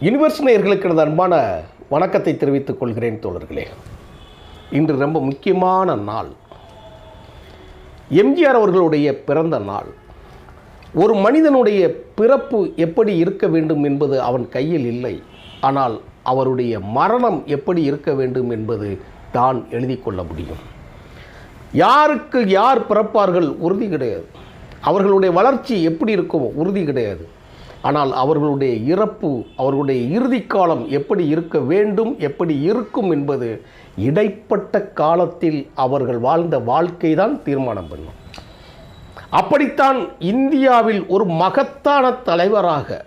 Universe நேயர்களுக்கு எனது அன்பான வணக்கத்தை தெரிவித்துக் கொள்கிறேன் தோழர்களே. இன்று ரொம்ப முக்கியமான நாள். எம்ஜிஆர் அவர்களுடைய பிறந்த நாள். ஒரு மனிதனுடைய பிறப்பு எப்படி இருக்க வேண்டும் என்பது அவன் கையில் இல்லை. ஆனால் அவருடைய மரணம் எப்படி இருக்க வேண்டும் என்பது தான் எழுதி கொள்ள முடியும். யாருக்கு யார் பிறப்பார்கள் உறுதி கிடையாது. அவர்களுடைய வளர்ச்சி எப்படி இருக்கும் உறுதி கிடையாது. ஆனால் அவர்களுடைய இறப்பு, அவர்களுடைய இறுதி காலம் எப்படி இருக்க வேண்டும், எப்படி இருக்கும் என்பது இடைப்பட்ட காலத்தில் அவர்கள் வாழ்ந்த வாழ்க்கை தான் தீர்மானம் பண்ணும். அப்படித்தான் இந்தியாவில் ஒரு மகத்தான தலைவராக,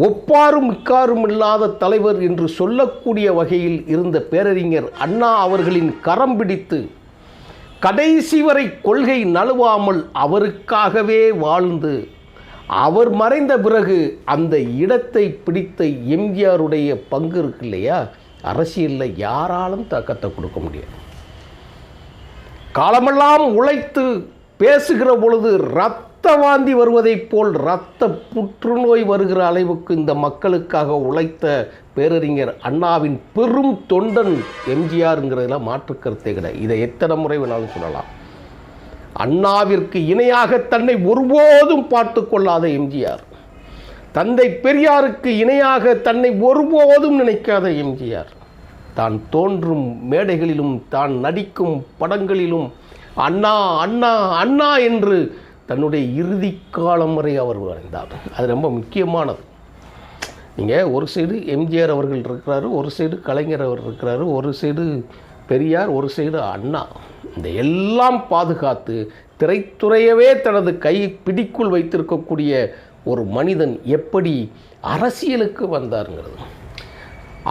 ஒப்பாரும் மிக்காரும் இல்லாத தலைவர் என்று சொல்லக்கூடிய வகையில் இருந்த பேரறிஞர் அண்ணா அவர்களின் கரம் பிடித்து கடைசி வரை கொள்கை நழுவாமல் அவருக்காகவே வாழ்ந்து அவர் மறைந்த பிறகு அந்த இடத்தை பிடித்த எம்ஜிஆருடைய பங்கு இருக்கு இல்லையா, அரசியலில் யாராலும் தாக்கத்தை கொடுக்க முடியாது. காலமெல்லாம் உழைத்து பேசுகிற பொழுது இரத்த வாந்தி வருவதைப் போல் இரத்த புற்றுநோய் வருகிற அளவுக்கு இந்த மக்களுக்காக உழைத்த பேரறிஞர் அண்ணாவின் பெரும் தொண்டன் எம்ஜிஆருங்கிறதுல மாற்று கருத்தே கிடையாது. இதை எத்தனை முறை வேணாலும் சொல்லலாம். அண்ணாவிற்கு இணையாக தன்னை ஒருபோதும் பார்த்து கொள்ளாத எம்ஜிஆர், தந்தை பெரியாருக்கு இணையாக தன்னை ஒருபோதும் நினைக்காத எம்ஜிஆர், தான் தோன்றும் மேடைகளிலும் தான் நடிக்கும் படங்களிலும் அண்ணா அண்ணா அண்ணா என்று தன்னுடைய இறுதி காலம் வரை அவர் வரைந்தார். அது ரொம்ப முக்கியமானது. நீங்கள் ஒரு சைடு எம்ஜிஆர் அவர்கள் இருக்கிறாரு, ஒரு சைடு கலைஞர் அவர் இருக்கிறாரு, ஒரு சைடு பெரியார், ஒரு சைடு அண்ணா. இந்த எல்லாம் பாதுகாத்து திரைத்துறையவே தனது கை பிடிக்குள் வைத்திருக்கக்கூடிய ஒரு மனிதன் எப்படி அரசியலுக்கு வந்தாருங்கிறது.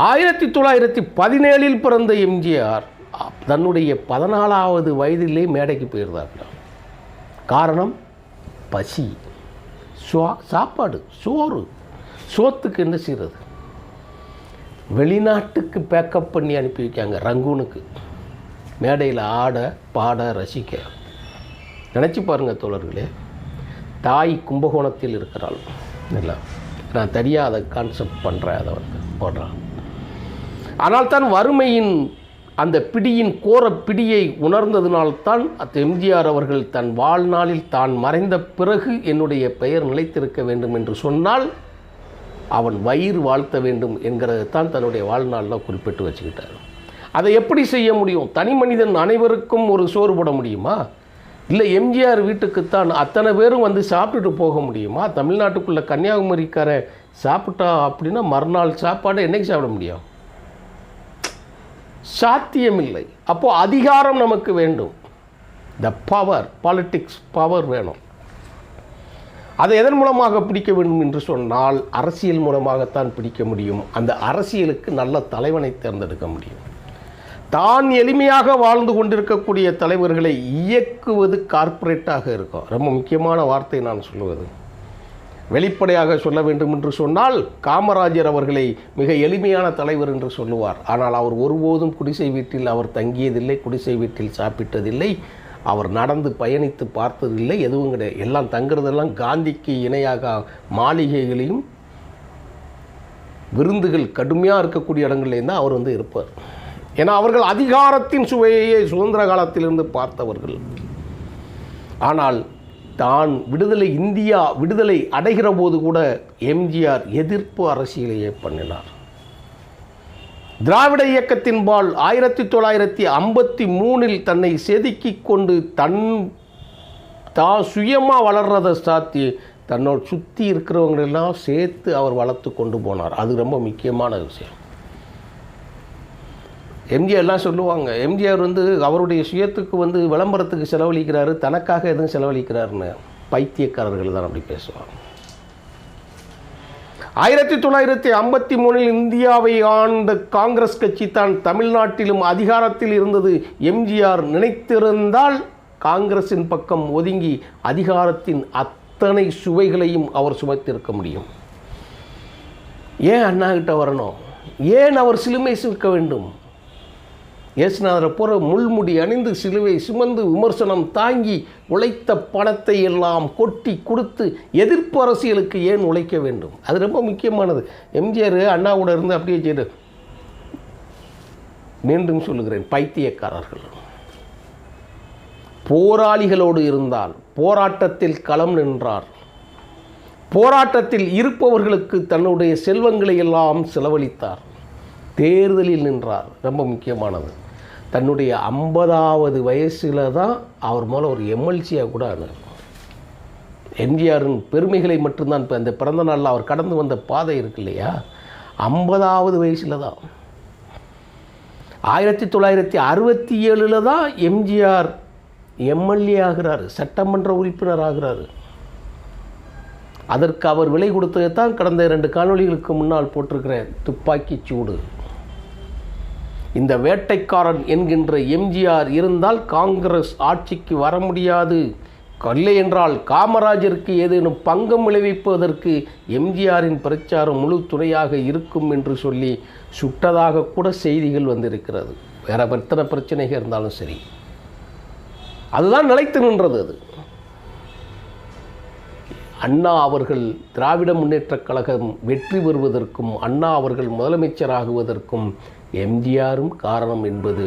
1917 பிறந்த எம்ஜிஆர் தன்னுடைய 14வது வயதிலே மேடைக்கு போயிருந்தார்கள். காரணம் பசி, சாப்பாடு, சோறு. சோத்துக்கு என்ன செய்கிறது? வெளிநாட்டுக்கு பேக்கப் பண்ணி அனுப்பி வைக்காங்க ரங்கூனுக்கு, மேடையில் ஆட பாட ரசிக்க. நினச்சி பாருங்கள் தோழர்களே. தாய் கும்பகோணத்தில் இருக்கிறாள் இல்லை, நான் தனியாக அதை கான்செப்ட் பண்ணுறேன், அதை வந்து போடுறான். ஆனால் தான் வறுமையின் அந்த பிடியின் கோர பிடியை உணர்ந்ததினால்தான் எம்ஜிஆர் அவர்கள் தன் வாழ்நாளில் தான் மறைந்த பிறகு என்னுடைய பெயர் நிலைத்திருக்க வேண்டும் என்று சொன்னால் அவன் வயிறு வாழ்த்த வேண்டும் என்கிறது தான் தன்னுடைய வாழ்நாளில் குறிப்பிட்டு வச்சுக்கிட்டார். அதை எப்படி செய்ய முடியும்? தனி மனிதன் அனைவருக்கும் ஒரு சோறு போட முடியுமா? இல்லை எம்ஜிஆர் வீட்டுக்குத்தான் அத்தனை பேரும் வந்து சாப்பிட்டுட்டு போக முடியுமா? தமிழ்நாட்டுக்குள்ளே கன்னியாகுமரிக்கார சாப்பிட்டா அப்படின்னா மறுநாள் சாப்பாடு என்றைக்கு சாப்பிட முடியும்? சாத்தியமில்லை. அப்போது அதிகாரம் நமக்கு வேண்டும். த பவர், பாலிட்டிக்ஸ் பவர் வேணும். அதை எதன் மூலமாக பிடிக்க வேண்டும் என்று சொன்னால் அரசியல் மூலமாகத்தான் பிடிக்க முடியும். அந்த அரசியலுக்கு நல்ல தலைவனை தேர்ந்தெடுக்க முடியும். தான் எளிமையாக வாழ்ந்து கொண்டிருக்கக்கூடிய தலைவர்களை இயக்குவது கார்ப்பரேட்டாக இருக்கும். ரொம்ப முக்கியமான வார்த்தை நான் சொல்லுவது. வெளிப்படையாக சொல்ல வேண்டும் என்று சொன்னால் காமராஜர் அவர்களை மிக எளிமையான தலைவர் என்று சொல்லுவார். ஆனால் அவர் ஒருபோதும் குடிசை வீட்டில் அவர் தங்கியதில்லை, குடிசை வீட்டில் சாப்பிட்டதில்லை, அவர் நடந்து பயணித்து பார்த்ததில்லை, எதுவும் கிடையாது. எல்லாம் தங்குறதெல்லாம் காந்திக்கு இணையாக மாளிகைகளையும் விருந்துகள் கடுமையாக இருக்கக்கூடிய இடங்கள்லேயும் தான் அவர் வந்து இருப்பார். ஏன்னா அவர்கள் அதிகாரத்தின் சுவையை சுதந்திர காலத்திலிருந்து பார்த்தவர்கள். ஆனால் தான் இந்தியா விடுதலை அடைகிற போது கூட எம்ஜிஆர் எதிர்ப்பு அரசியலையே பண்ணினார். திராவிட இயக்கத்தின்பால் 1953 தன்னை செதுக்கி கொண்டு தான் சுயமாக வளர்றதை சாத்தி தன்னோட சுற்றி இருக்கிறவங்களெல்லாம் சேர்த்து அவர் வளர்த்து கொண்டு போனார். அது ரொம்ப முக்கியமான விஷயம். எம்ஜிஆர்லாம் சொல்லுவாங்க, எம்ஜிஆர் வந்து அவருடைய சுயத்துக்கு வந்து விளம்பரத்துக்கு செலவழிக்கிறாரு, தனக்காக எதுவும் செலவழிக்கிறாருன்னு. பைத்தியக்காரர்கள் தான் அப்படி பேசுவாங்க. 1953 இந்தியாவை ஆண்ட காங்கிரஸ் கட்சி தான் தமிழ்நாட்டிலும் அதிகாரத்தில் இருந்தது. எம்ஜிஆர் நினைத்திருந்தால் காங்கிரஸின் பக்கம் ஒதுங்கி அதிகாரத்தின் அத்தனை சுவைகளையும் அவர் சுமத்திருக்க முடியும். ஏன் அண்ணா கிட்ட வரணும்? ஏன் அவர் சிலுமை சிற்க வேண்டும்? இயேசுநாதரை போகிற முள்முடி அணிந்து சிலுவை சுமந்து விமர்சனம் தாங்கி உழைத்த பணத்தை எல்லாம் கொட்டி கொடுத்து எதிர்ப்பு அரசியலுக்கு ஏன் உழைக்க வேண்டும்? அது ரொம்ப முக்கியமானது. எம்ஜிஆர் அண்ணாவோட இருந்து அப்படியே செய்து, மீண்டும் சொல்லுகிறேன், பைத்தியக்காரர்கள். போராளிகளோடு இருந்தால் போராட்டத்தில் களம் நின்றார். போராட்டத்தில் இருப்பவர்களுக்கு தன்னுடைய செல்வங்களை எல்லாம் செலவழித்தார். தேர்தலில் நின்றார். ரொம்ப முக்கியமானது. தன்னுடைய 50வது வயசில் தான் அவர் மேலே ஒரு எம்எல்சியாக கூட ஆனார். எம்ஜிஆரின் பெருமைகளை மட்டும்தான் இப்போ அந்த பிறந்த நாளில் அவர் கடந்து வந்த பாதை இருக்கு இல்லையா, 50வது வயசில் தான். 1967 தான் எம்ஜிஆர் எம்எல்ஏ ஆகிறார், சட்டமன்ற உறுப்பினர் ஆகிறார். அதற்கு அவர் விலை கொடுத்ததை தான் கடந்த 2 காணொளிகளுக்கு முன்னால் போட்டிருக்கிறேன். துப்பாக்கிச் சூடு. இந்த வேட்டைக்காரன் என்கின்ற எம்ஜிஆர் இருந்தால் காங்கிரஸ் ஆட்சிக்கு வர முடியாது, இல்லை என்றால் காமராஜருக்கு ஏதேனும் பங்கம் விளைவிப்பதற்கு எம்ஜிஆரின் பிரச்சாரம் முழு துணையாக இருக்கும் என்று சொல்லி சுட்டதாக கூட செய்திகள் வந்திருக்கிறது. வேற எத்தனை பிரச்சனைகள் இருந்தாலும் சரி, அதுதான் நிலைத்து நின்றது. அது அண்ணா அவர்கள் திராவிட முன்னேற்றக் கழகம் வெற்றி பெறுவதற்கும் அண்ணா அவர்கள் முதலமைச்சராகுவதற்கும் எம்ஜிஆரும் காரணம் என்பது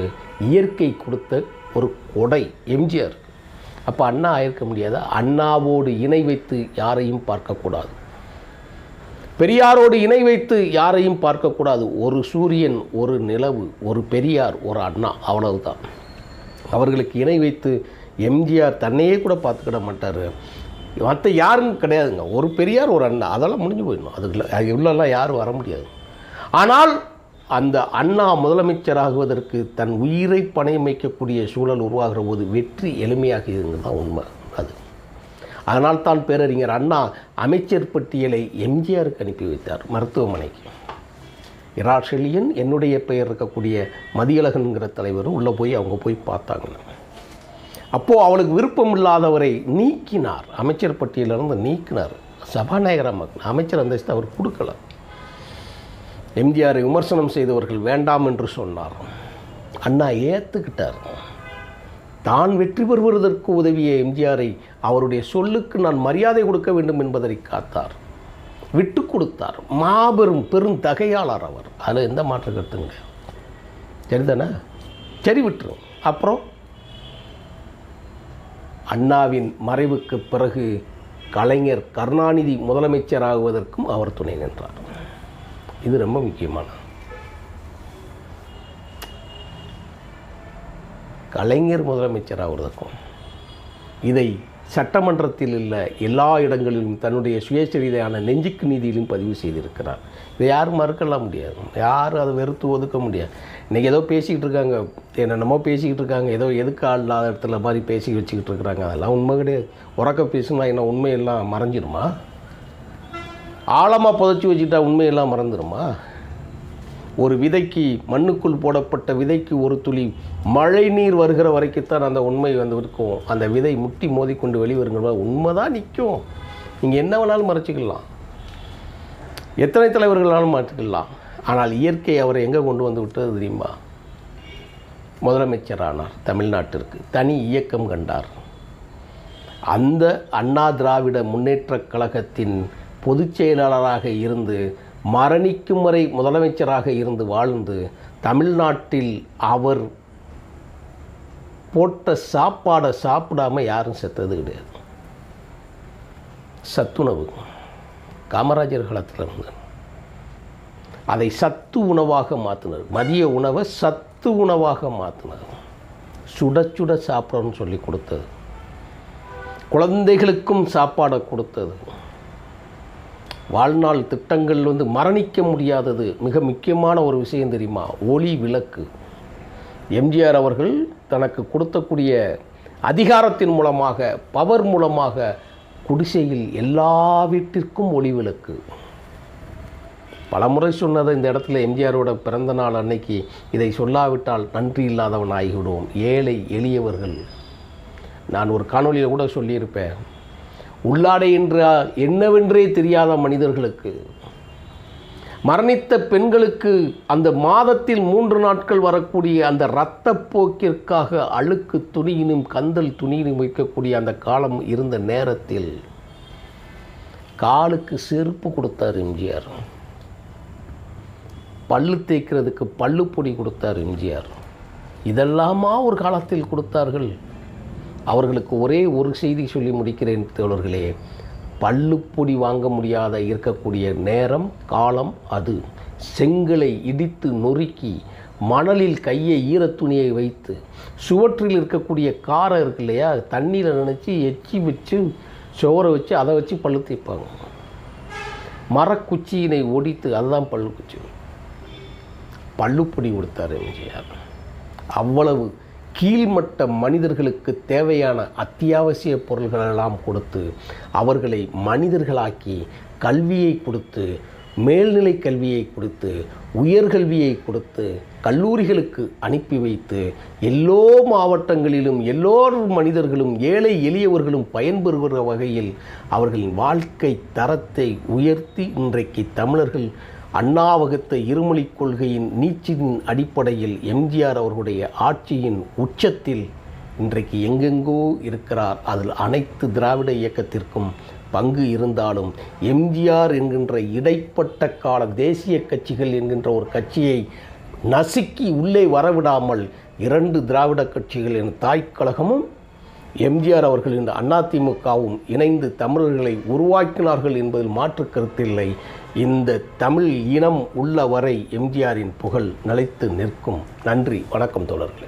இயற்கை கொடுத்த ஒரு கொடை எம்ஜிஆர். அப்போ அண்ணா ஆயிருக்க முடியாதா? அண்ணாவோடு இணை வைத்து யாரையும் பார்க்கக்கூடாது, பெரியாரோடு இணை வைத்து யாரையும் பார்க்கக்கூடாது. ஒரு சூரியன், ஒரு நிலவு, ஒரு பெரியார், ஒரு அண்ணா, அவ்வளவுதான். அவர்களுக்கு இணை வைத்து எம்ஜிஆர் தன்னையே கூட பார்த்துக்கிட மாட்டார். மற்ற யாரும் கிடையாதுங்க. ஒரு பெரியார், ஒரு அண்ணா, அதெல்லாம் முடிஞ்சு போயிடணும். அதுக்கு உள்ளெல்லாம் யாரும் வர முடியாது. ஆனால் அந்த அண்ணா முதலமைச்சராகுவதற்கு தன் உயிரை பணயம் வைக்கக்கூடிய சூழல் உருவாகிற போது வெற்றி எளிமையாக இதுங்க தான் உண்மை. அது அதனால் தான் பேரறிஞர் அண்ணா அமைச்சர் பட்டியலை எம்ஜிஆருக்கு அனுப்பி வைத்தார் மருத்துவமனைக்கு. இராஷெலியன் என்னுடைய பெயர் இருக்கக்கூடிய மதியழகன்கிற தலைவரும் உள்ளே போய் அவங்க போய் பார்த்தாங்க. அப்போது அவளுக்கு விருப்பம் இல்லாதவரை நீக்கினார், அமைச்சர் பட்டியலிருந்து நீக்கினார். சபாநாயகராக அமைச்சர் அந்தஸ்து அவர் கொடுக்கல. எம்ஜிஆரை விமர்சனம் செய்தவர்கள் வேண்டாம் என்று சொன்னார். அண்ணா ஏற்றுக்கிட்டார். தான் வெற்றி பெறுவதற்கு உதவிய எம்ஜிஆரை அவருடைய சொல்லுக்கு நான் மரியாதை கொடுக்க வேண்டும் என்பதை காத்தார், விட்டு கொடுத்தார். மாபெரும் பெருந்தகையாளர் அவர். அதில் எந்த மாற்ற கருத்துங்க? சரிதானே? சரி, விட்டுரும். அப்புறம் அண்ணாவின் மறைவுக்கு பிறகு கலைஞர் கருணாநிதி முதலமைச்சராகுவதற்கும் அவர் துணை நின்றார். இது ரொம்ப முக்கியமான. கலைஞர் முதலமைச்சராகுவதற்கும் இதை சட்டமன்றத்தில் இல்லை எல்லா இடங்களிலும் தன்னுடைய சுயசரிதையான நெஞ்சுக்கு நீதியிலும் பதிவு செய்திருக்கிறார். இதை யாரும் மறுக்கலாம் முடியாது, யாரும் அதை வெறுத்து ஒதுக்க முடியாது. இன்றைக்கி ஏதோ பேசிக்கிட்டு இருக்காங்க, என்னென்னமோ பேசிக்கிட்டு இருக்காங்க, ஏதோ எதுக்கு இல்லாத இடத்துல மாதிரி பேசி வச்சுக்கிட்டு இருக்கிறாங்க. அதெல்லாம் உண்மை கிடையாது. உறக்க பேசுனா என்ன உண்மையெல்லாம் மறைஞ்சிருமா? ஆழமாக புதைச்சி வச்சுட்டா உண்மையெல்லாம் மறந்துடுமா? ஒரு விதைக்கு, மண்ணுக்குள் போடப்பட்ட விதைக்கு ஒரு துளி மழை நீர் வருகிற வரைக்குத்தான் அந்த உண்மை இருக்கும். அந்த விதை முட்டி மோதிக்கொண்டு வெளிவருங்கிற உண்மை தான் நிற்கும். நீங்கள் என்ன வேணாலும் மறைச்சிக்கலாம், எத்தனை தலைவர்களாலும் மறைச்சிக்கலாம். ஆனால் இயற்கை அவரை எங்கே கொண்டு வந்து விட்டது தெரியுமா? முதலமைச்சரானார். தமிழ்நாட்டிற்கு தனி இயக்கம் கண்டார். அந்த அண்ணா திராவிட முன்னேற்றக் கழகத்தின் பொதுச் செயலாளராக இருந்து மரணிக்கும் வரை முதலமைச்சராக இருந்து வாழ்ந்து தமிழ்நாட்டில் அவர் போட்ட சாப்பாடை சாப்பிடாம யாரும் செத்தது கிடையாது. சத்துணவு காமராஜர் காலத்தில் இருந்து அதை சத்து உணவாக மாற்றினார். மதிய உணவை சத்து உணவாக மாற்றினார். சுட சுட சாப்பிடணும்னு சொல்லி கொடுத்தது. குழந்தைகளுக்கும் சாப்பாடை கொடுத்தது. வாழ்நாள் திட்டங்கள் மரணிக்க முடியாதது மிக முக்கியமான ஒரு விஷயம் தெரியுமா? ஒளி விளக்கு. எம்ஜிஆர் அவர்கள் தனக்கு கொடுத்தக்கூடிய அதிகாரத்தின் மூலமாக, பவர் மூலமாக குடிசையில் எல்லா வீட்டிற்கும் ஒளி விளக்கு. பலமுறை சொன்னதை இந்த இடத்துல எம்ஜிஆரோட பிறந்த நாள் அன்னைக்கு இதை சொல்லாவிட்டால் நன்றி இல்லாதவன் ஆகிவிடுவோம். ஏழை எளியவர்கள். நான் ஒரு காணொலியில் கூட சொல்லியிருப்பேன், உள்ளாடை என்றால் என்னவென்றே தெரியாத மனிதர்களுக்கு, மரணித்த பெண்களுக்கு அந்த மாதத்தில் 3 நாட்கள் வரக்கூடிய அந்த இரத்தப்போக்கிற்காக அழுக்கு துணியினும் கந்தல் துணியினும் வைக்கக்கூடிய அந்த காலம் இருந்த நேரத்தில் காலுக்கு செருப்பு கொடுத்தார் எம்ஜிஆர். பல்லு தேய்க்கிறதுக்கு பல்லுப்பொடி கொடுத்தார் எம்ஜிஆர். இதெல்லாமா ஒரு காலத்தில் கொடுத்தார்கள். அவர்களுக்கு ஒரே ஒரு செய்தி சொல்லி முடிக்கிறேன் தோழர்களே. பல்லுப்பொடி வாங்க முடியாத இருக்கக்கூடிய நேரம் காலம் அது. செங்கலை இடித்து நொறுக்கி மணலில் கையை ஈரத்துணியை வைத்து சுவற்றில் இருக்கக்கூடிய காரை இருக்கு இல்லையா, தண்ணியில் நினச்சி எச்சி வச்சு சோறை வச்சு அதை வச்சு பல்லு தேய்ப்பாங்க. மரக்குச்சியினை ஒடித்து அதுதான் பல்லுக்குச்சி. பல்லுப்பொடி கொடுத்தார் எம்ஜிஆர். அவ்வளவு கீழ்மட்ட மனிதர்களுக்கு தேவையான அத்தியாவசிய பொருள்களெல்லாம் கொடுத்து அவர்களை மனிதர்களாக்கி கல்வியை கொடுத்து, மேல்நிலை கல்வியை கொடுத்து, உயர்கல்வியை கொடுத்து கல்லூரிகளுக்கு அனுப்பி வைத்து எல்லோ மாவட்டங்களிலும் எல்லோரும் மனிதர்களும் ஏழை எளியவர்களும் பயன்பெறுகிற வகையில் அவர்களின் வாழ்க்கை தரத்தை உயர்த்தி இன்றைக்கு தமிழர்கள் அண்ணா வகுத்த இருமொழிக் கொள்கையின் நீச்சின் அடிப்படையில் எம்ஜிஆர் அவர்களுடைய ஆட்சியின் உச்சத்தில் இன்றைக்கு எங்கெங்கோ இருக்கிறார். அதில் அனைத்து திராவிட இயக்கத்திற்கும் பங்கு இருந்தாலும் எம்ஜிஆர் என்கின்ற இடைப்பட்ட கால தேசிய கட்சிகள் என்கின்ற ஒரு கட்சியை நசுக்கி உள்ளே வரவிடாமல் 2 திராவிட கட்சிகளின் தாய்க்கழகமும் எம்ஜிஆர் அவர்களின் அதிமுகவும் இணைந்து தமிழர்களை உருவாக்கினார்கள் என்பதில் மாற்று கருத்தில்லை. இந்த தமிழ் இனம் உள்ள வரை எம்ஜிஆரின் புகழ் நிலைத்து நிற்கும். நன்றி, வணக்கம் தோழர்களே.